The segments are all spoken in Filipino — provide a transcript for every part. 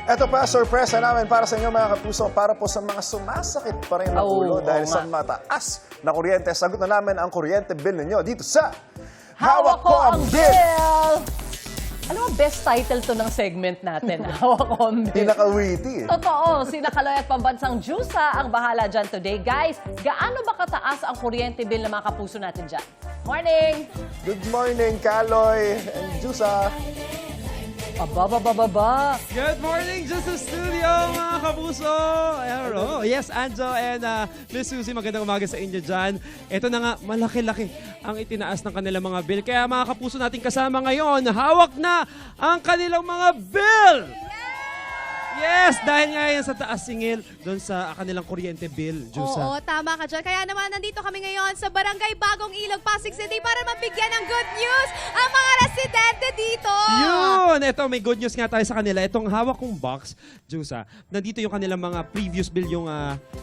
Ito pa, sorpresa namin para sa inyo mga kapuso, para po sa mga sumasakit pa rin ang ulo dahil sa mataas na kuryente. Sagot na namin ang kuryente bill ninyo dito sa Hawak ko ang bill! Ano ang best title to ng segment natin? Hawak ko ang bill. Pinaka-witty. Totoo, sina Kaloy at Pambansang Jusa ang bahala dyan today. Guys, gaano ba kataas ang kuryente bill ng mga kapuso natin dyan? Morning! Good morning, Kaloy and Jusa. Ababa. Good morning, just sa studio, mga kapuso! Hello. Yes, Anjo and Miss Susie, magandang umaga sa inyo dyan. Ito na nga, malaki-laki ang itinaas ng kanilang mga bill. Kaya mga kapuso natin kasama ngayon, hawak na ang kanilang mga bill! Yes, dahil nga yan sa taas singil doon sa kanilang kuryente bill, Jusa. Oo, tama ka dyan. Kaya naman nandito kami ngayon sa Barangay Bagong Ilog, Pasig City para mabigyan ng good news ang mga residente dito. Yun! Ito, may good news nga tayo sa kanila. Itong hawak kong box, Jusa, nandito yung kanilang mga previous bill, yung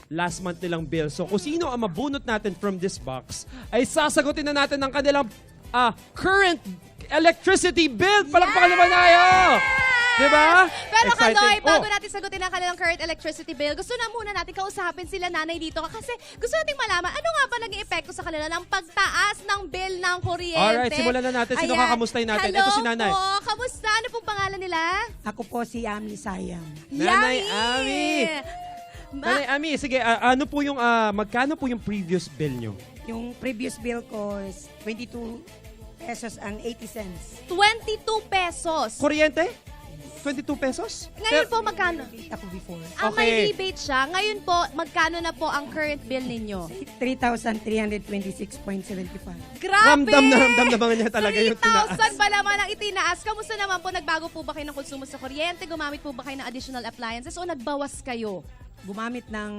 last month nilang bill. So kung sino ang mabunot natin from this box, ay sasagutin na natin ang kanilang current electricity bill. Palakpakan naman tayo! Diba? Pero Exciting. Kaloy, bago natin sagutin ang kanilang current electricity bill, gusto na muna natin kausapin sila nanay dito kasi gusto nating malaman ano nga ba naging epekto sa kanila ng pagtaas ng bill ng kuryente. Alright, simulan na natin. Sino kakamustay natin? Hello Ito si nanay. po, kamusta? Ano pong pangalan nila? Ako po si Ami Sayang. Nanay Yummy! Ami! Nanay Ami, sige, ano po yung, magkano po yung previous bill nyo? Yung previous bill ko is 22 pesos and 80 cents. 22 pesos. Kuryente? 22 pesos? Ngayon po, magkano? Ako before. May Okay. rebate siya. Ngayon po, magkano na po ang current bill ninyo? 3,326.75. Grabe! Ramdam na ba niya talaga yung tinaas? 3,000 pa naman ang itinaas. Kamusta naman po? Nagbago po ba kayo ng konsumo sa kuryente? Gumamit po ba kayo ng additional appliances o nagbawas kayo? Gumamit ng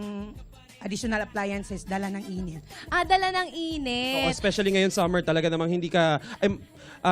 additional appliances, dala ng init. Dala ng Oo, init. especially ngayon summer, talaga namang hindi ka,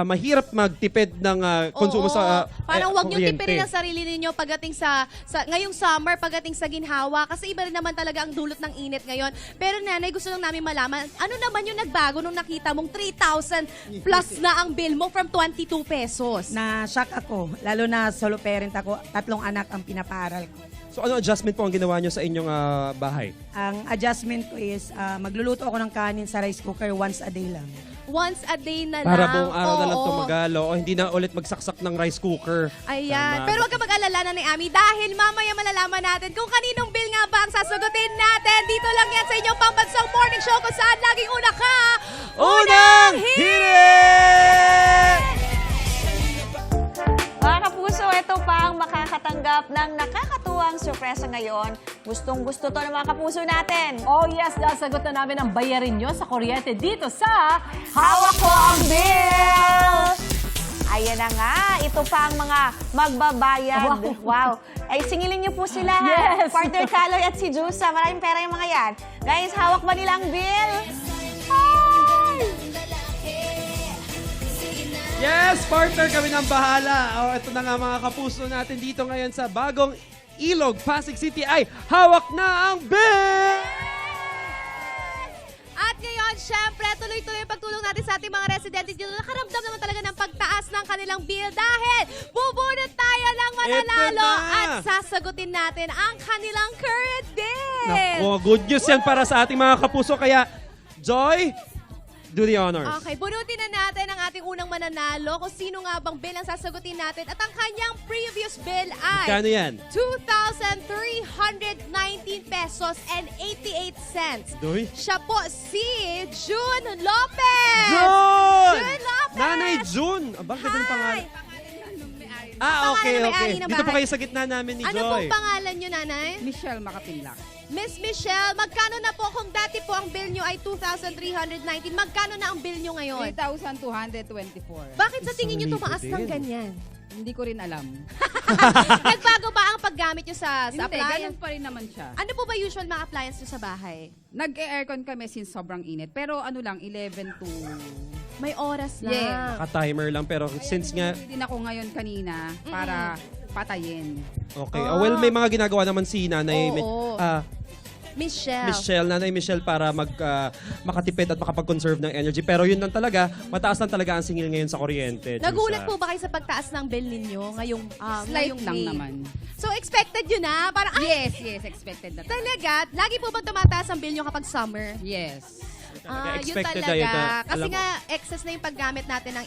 mahirap magtipid ng konsumo Oo, sa parang wag niyong kuryente. tipirin ang sarili ninyo pagdating sa ngayong summer, pagdating sa ginhawa. Kasi iba rin naman talaga ang dulot ng init ngayon. Pero nanay, gusto lang namin malaman, ano naman yung nagbago nung nakita mong 3,000 plus na ang bill mo from 22 pesos? Na-shock ako, lalo na solo parent ako, 3 anak ang pinapaaral ko. So ano adjustment po ang ginawa nyo sa inyong bahay? Ang adjustment ko is magluluto ako ng kanin sa rice cooker once a day lang. Once a day na Para lang. buong araw na lang Oo. tumagalo o hindi na ulit magsaksak ng rice cooker. Ayan. Tama. Pero wag ka mag-alala na ni Ami dahil mamaya malalaman natin kung kaninong bill nga ba ang sasagutin natin. Dito lang yan sa inyong pambansang morning show kung saan laging una ka. Unang hirit! Mga kapuso, ito pa ang makakatanggap ng nakakatuwang sorpresa ngayon. Gustong-gusto to ng mga kapuso natin. Oh yes, sasagot na namin ang bayarin nyo sa kuryente dito sa Hawak ko ang bill! Ayan na nga, ito pa ang mga magbabayad. Wow. Ay, singilin niyo po sila. Yes. Partner Kaloy at si Jusa. Maraming pera yung mga yan. Guys, hawak ba nila ang bill? Yes, partner, kami ng bahala. Ito na nga mga kapuso natin dito ngayon sa Bagong Ilog, Pasig City ay hawak na ang bill! At ngayon, syempre, tuloy-tuloy ang pagtulong natin sa ating mga residente dito. Nakaramdam naman talaga ng pagtaas ng kanilang bill dahil bubunot tayo ng mananalo Ito na! at sasagutin natin ang kanilang current bill. Naku, good news yan para sa ating mga kapuso. Kaya, Joy, do the honors. Okay, bunutin na natin ang ating unang mananalo kung sino nga bang bill ang sasagutin natin. At ang kanyang previous bill ay Kano yan? 2,319 pesos and 88 cents. Doy? Siya po si June Lopez! June! June Lopez! Nanay June! Aba, ganda ng pangalan. Pangalan Okay, ng may-ari okay. ng Dito po bahay. kayo sa gitna namin ni Ano Joy. pong pangalan nyo, nanay? Michelle Makapinlak. Miss Michelle, magkano na po kung dati po ang bill nyo ay 2,319, magkano na ang bill nyo ngayon? 3,224. Bakit sa tingin nyo Isang tumaas libo ng din. ganyan? Hindi ko rin alam. Nagbago ba ang paggamit nyo sa Hindi, appliance? ganun pa rin naman siya. Ano po ba usual mga appliance nyo sa bahay? Nag-aircon kami since sobrang init. Pero ano lang, 11 to... May oras lang. Yeah. Naka-timer lang, pero since nga, Hindi din ako ngayon kanina para patayin. okay. Well, may mga ginagawa naman si nanay. Oo. Michelle, Nanay Michelle, para makatipid at makapag-conserve ng energy. Pero yun lang talaga, mataas lang talaga ang singil ngayon sa kuryente. Nagulat po ba kayo sa pagtaas ng bill ninyo ngayong Slight ngayong lang May? naman. So expected yun na? Parang, ay, Yes, expected na. talaga? Lagi po bang tumataas ang bill nyo kapag summer? Yes. Talaga, Yun expected talaga. na yun. Kasi Alam mo. nga, excess na yung paggamit natin ng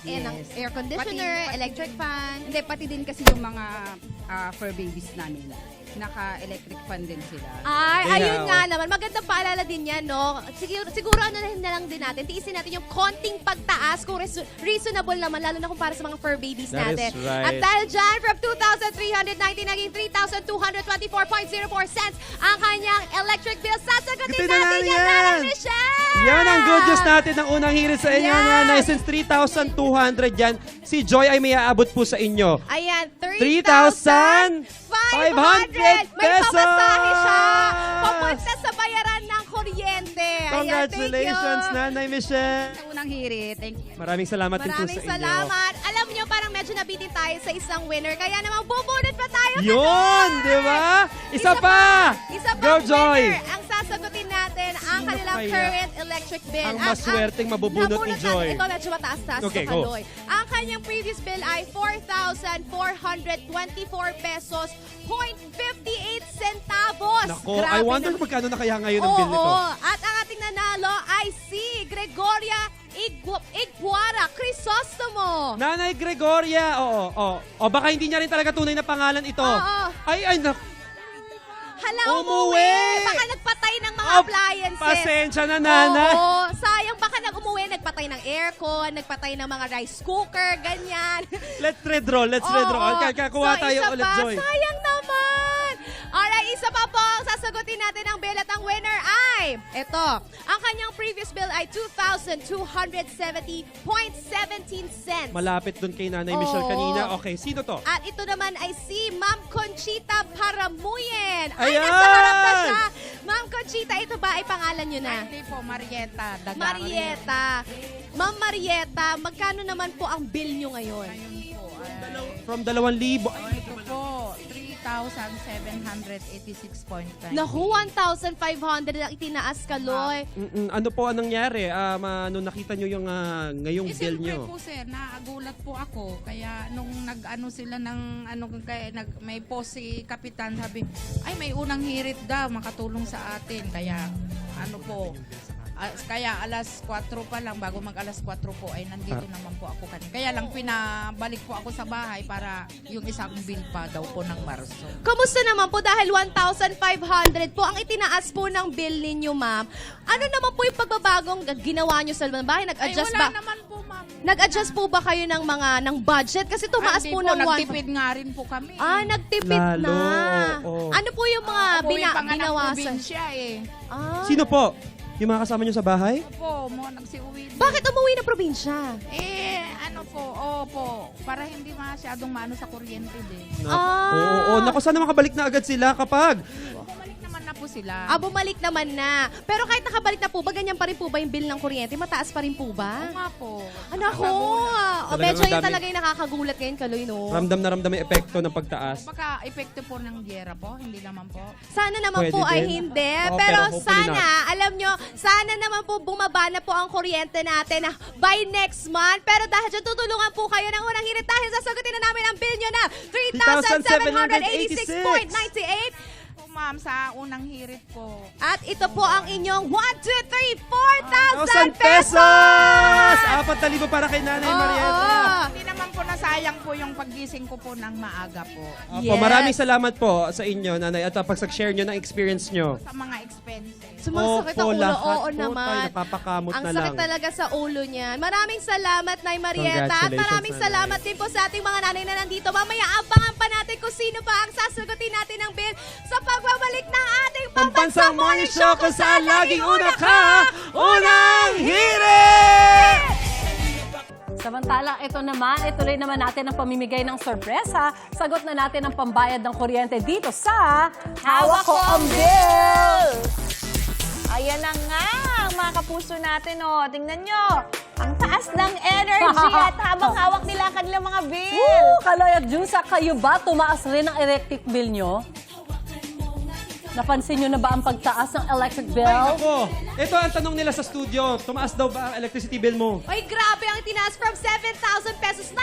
air conditioner, Pati- electric fan. Hindi, pati din kasi yung mga fur babies namin. Naka-electric fan din sila. Ay, Kaya, ayun nga naman. Magandang paalala din yan, no? Siguro ano na lang din natin, tiisin natin yung konting pagtaas kung reasonable naman, lalo na kung para sa mga fur babies That natin. is right. At dahil dyan, from 2,390 naging 3,224.04 cents ang kanyang electric bill. Sasagutin Gutin na natin natin yan, yan. Nanay Michelle! Yan ang good news natin ng unang hirit sa inyo, Yes. Nanay. Since 3,200 yan, si Joy ay may aabot po sa inyo. Ayan, 3,500 May pamasahe siya. pesos! Papunta sa bayaran ng kuryente. Ayan, Congratulations, thank you. Nanay Michelle. Sa unang hirit, thank you. Maraming salamat din po Maraming sa inyo. salamat. Alam nyo, parang medyo nabitin tayo sa isang winner. Kaya naman, bubunot pa tayo. Yun, di ba? Isa pa! Isa Go, pang Joy! winner. Ang sasagutin natin ang kanilang kaya current electric bill. ang At maswerteng mabubunot ni nabunot Joy? natin, ito medyo mataas-taas Okay, sa go. Kaloy. Ang kanyang previous bill ay 4,424 pesos 0.58 centavos. Nako, Grabe I wonder naman. kung magkano na kaya ngayon ang bill nito. Oo, at ang ating nanalo ay si Gregoria Iguara Crisostomo. Nanay Gregoria, oo. O baka hindi niya rin talaga tunay na pangalan ito. Oo. Ay, Hala, Umuwi! umuwi! Baka nagpatay ng mga appliances. Pasensya na, Nanay. Oo, sayang. Baka umuwi, nagpatay ng aircon, nagpatay ng mga rice cooker, ganyan. Let's redraw. Oo. Kuha So, tayo isa ulit, pa, Joy. sayang naman. Alright, isa pa po ang sasagutin natin ang bill at ang winner ay ito. Ang kanyang previous bill ay 2,270.17 cents. Malapit dun kay Nanay Michelle Oo. kanina. Okay, sino to? At ito naman ay si Ma'am Conchita Paramuyen. Ay, Ayan! nasa harap na siya. Ma'am Conchita, ito ba ay pangalan nyo na? Hindi po, Marieta. Marieta. Ma'am Marieta, magkano naman po ang bill nyo ngayon? From 2,000. Ito po, 3,786.5. Naku, 1,500 ang itinaas, Kaloy. Ano po ang nangyari? Nakita nyo yung ngayong bill Siyempre nyo? po sir, naagulat po ako. Kaya nung nag-ano sila ng may post si Kapitan, sabi, ay may unang hirit daw, makatulong sa atin. Kaya kaya alas 4 pa lang, bago mag alas 4 po, ay nandito naman po ako kanina. Kaya lang pinabalik po ako sa bahay para yung isang bill pa daw po ng Marso. Kamusta naman po dahil 1,500 po ang itinaas po ng bill ninyo, ma'am? Ano naman po yung pagbabagong ginawa nyo sa bahay? Ay Nag-adjust wala ba? naman po ma'am. Nag-adjust po ba kayo ng ng budget? Kasi tumaas Ay, po hindi ng nagtipid nga rin po kami. nagtipid Lalo, na. oo. Ano po yung mga Umuwi pa nga ng binawasan? probinsya eh. Sino po? Yung mga kasama nyo sa bahay? Po, nagsiuwi din. Bakit umuwi ng probinsya? Para hindi masyadong maano sa kuryente din. Oo. Naku, sana makabalik na agad sila kapag. Bumalik naman na po sila. Bumalik naman na. Pero kahit nakabalik na po ba, ganyan pa rin po ba yung bill ng kuryente? Mataas pa rin po ba? Oo nga po. Nako. Talagang Medyo ang yun dami. talaga yung nakakagulat ngayon, Kaloy, no? Ramdam na ramdam yung epekto ng pagtaas. Baka epekto po ng giyera po, hindi naman po. Sana naman Pwede po ay din. hindi. Oo, pero pero hopefully sana, alam nyo, sana naman po bumaba na po ang kuryente natin by next month. Pero dahil dyan, tutulungan po kayo ng unang hirit dahil sasagutin na namin ang bill nyo na 3,786.98. Po ma'am, sa unang hirit po. At ito po ang inyong 1, 2, 3, 4,000 1,000 pesos! 4,000 para kay Nanay Oo. Marieta. Hindi naman po nasayang po yung paggising ko po ng maaga po. Opo, maraming salamat po sa inyo, Nanay, at pag-share nyo ng experience nyo. Sa mga expenses. Sumasakit ang Opo, ulo. lahat Oo po naman. tayo napapakamot Ang na sakit lang. talaga sa ulo niyan. Maraming salamat, Nay Marieta. At Congratulations, maraming Nanay. salamat din po sa ating mga nanay na nandito. Mamaya abangan pa natin kung sino pa ang sasagutin natin ng bill sa pagbabalik ng ating Pambansang Morning Show kung saan laging una ka, unang hirit! Samantala, ito naman, ituloy naman natin ang pamimigay ng sorpresa. Sagot na natin ang pambayad ng kuryente dito sa Hawak Ko ang Bill! Ayan na nga, mga kapuso natin, oh. Tingnan nyo, ang taas ng energy at habang hawak nila ang kanilang mga bill. Woo! Kaloy at Jusa, kayo ba tumaas rin ang electric bill nyo? Napansin nyo na ba ang pagtaas ng electric Ay, bill? ako. Ito ang tanong nila sa studio. Tumaas daw ba ang electricity bill mo? Ay, grabe ang tinaas from 7,000 pesos, 9,000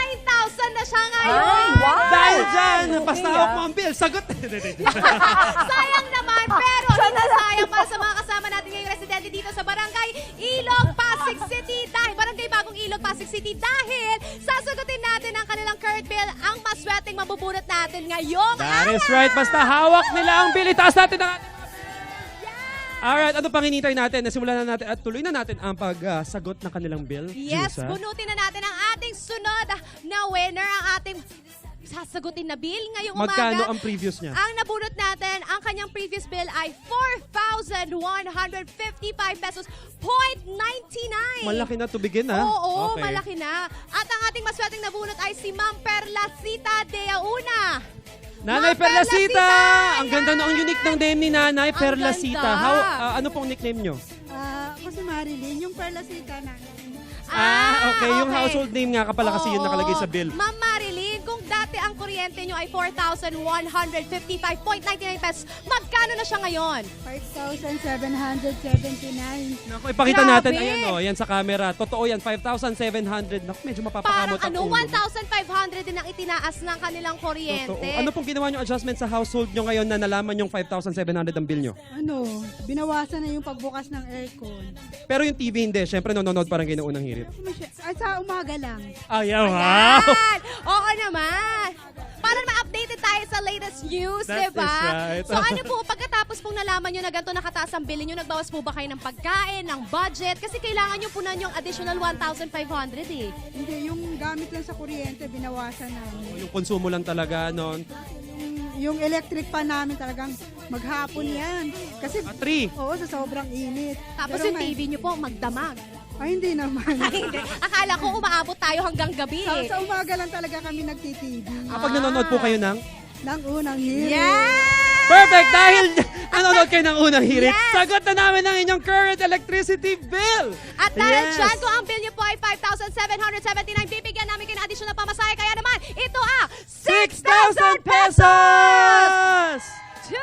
na siya ngayon. Ay, wow! Dahil dyan, Okay, basta ah. hawak mo ang bill. Sagot. Sayang naman, pero hindi sayang para sa mga kasama natin ngayong residente dito sa Barangay Ilog, Pasig City. Dahil Barangay Bagong Ilog, Pasig City. Dahil sasagutin natin ang kanilang current bill, ang maswerteng mabubunot natin ngayong That is right. Basta hawak nila ang bill. Itaas natin ang ating Alright, ano pang hinihintay natin? Nasimulan na natin at tuloy na natin ang pagsagot ng kanilang bill. Yes, Juice, bunutin na natin ang ating sunod na winner, ang ating sasagutin na bill ngayong Magkano umaga. ang previous niya? Ang nabunot natin, ang kanyang previous bill ay 4,155 pesos, 0.99. Malaki na to begin, ha? Oo, Okay. malaki na. At ang ating maswerteng nabunot ay si Ma'am Perlacita Deauna. Nanay Ma'am Perlacita! Perlacita! Ang ganda ang unique ng name ni Nanay Ang Perlacita. ganda. Ano pong nickname nyo? Ako si Marilyn, yung Perlacita na. Okay. Yung household name nga kapala kasi yun Oo. nakalagay sa bill. Ma'am Marilyn, kung dati ang kuryente nyo ay 4,155.99 pesos, magkano na siya ngayon? 5,779. Naku, ipakita Grabe. natin. Ayan o, yan sa camera. Totoo yan, 5,700. Naku, medyo Parang mapapakamot ang ulo. 1,500 din ang itinaas ng kanilang kuryente. Totoo. Ano pong ginawa nyo adjustment sa household nyo ngayon na nalaman yung 5,700 ang bill nyo? Binawasan na yung pagbukas ng aircon. Pero yung TV hindi. Siyempre, nanonood parang kayo ng unang hirit. Ay, sa umaga lang. Ayaw, Ayan! Oo naman! Para ma-updated tayo sa latest news, That diba? is right. So ano po, pagkatapos pong nalaman nyo na ganito nakataas ang bilhin nyo, nagbawas po ba kayo ng pagkain, ng budget? Kasi kailangan nyo po na yung additional 1,500 eh. Hindi, yung gamit lang sa kuryente, binawasan namin. Yung konsumo lang talaga noon. Yung electric pan namin talagang maghapon yan. Kasi, 3. oo, sa sobrang init. Tapos Pero yung TV nyo po, magdamag. Ay, hindi naman. Ay, hindi. Akala ko umaabot tayo hanggang gabi sa, eh. sa umaga lang talaga kami nagtitv. Kapag nanonood po kayo ng... Nang unang hirit. Yeah! Perfect! Dahil nanonood kayo ng unang hirit, Yes! sagot na namin ang inyong current electricity bill! At dahil Yes! dyan, kung ang bill nyo po ay 5,779, bibigyan namin kayo ng additional pamasahe. Kaya naman, ito ang 6,000 pesos! 2,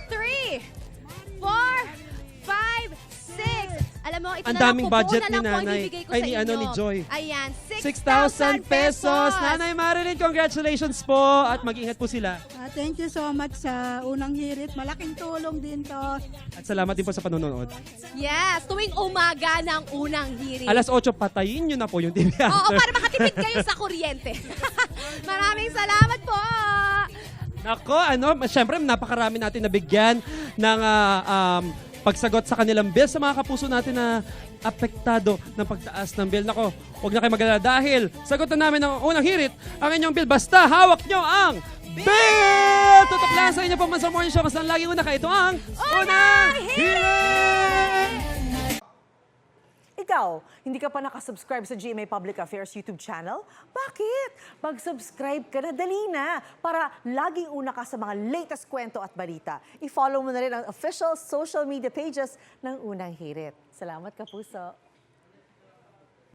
3, 4, 5, 6. Alam mo, ito Ang na lang daming po, budget buo na ni lang po ang Nanay. ibibigay ko Ay, sa ni inyo. ano, ni Joy. Ayan, 6,000 pesos! Nanay Marilyn, congratulations po! At mag-ingat po sila. Thank you so much sa unang hirit. Malaking tulong din to. At salamat din po sa panonood. Yes, tuwing umaga ng unang hirit. Alas 8, patayin nyo na po yung TV Oo, after. para makatipid kayo sa kuryente. Maraming salamat po! Nako, syempre napakarami natin nabigyan ng pagsagot sa kanilang bill sa mga kapuso natin na apektado ng pagtaas ng bill. Nako, huwag na kayo mag-alala dahil sagot na namin ng unang hirit ang inyong bill. Basta hawak nyo ang bill! Tutok lang sa inyo po man sa morning show kasi ang laging una ka. Ito ang Unang Hirit! Ikaw, hindi ka pa nakasubscribe sa GMA Public Affairs YouTube channel? Bakit? Mag-subscribe ka na, dali na, para laging una ka sa mga latest kwento at balita. I-follow mo na rin ang official social media pages ng Unang Hirit. Salamat, Kapuso.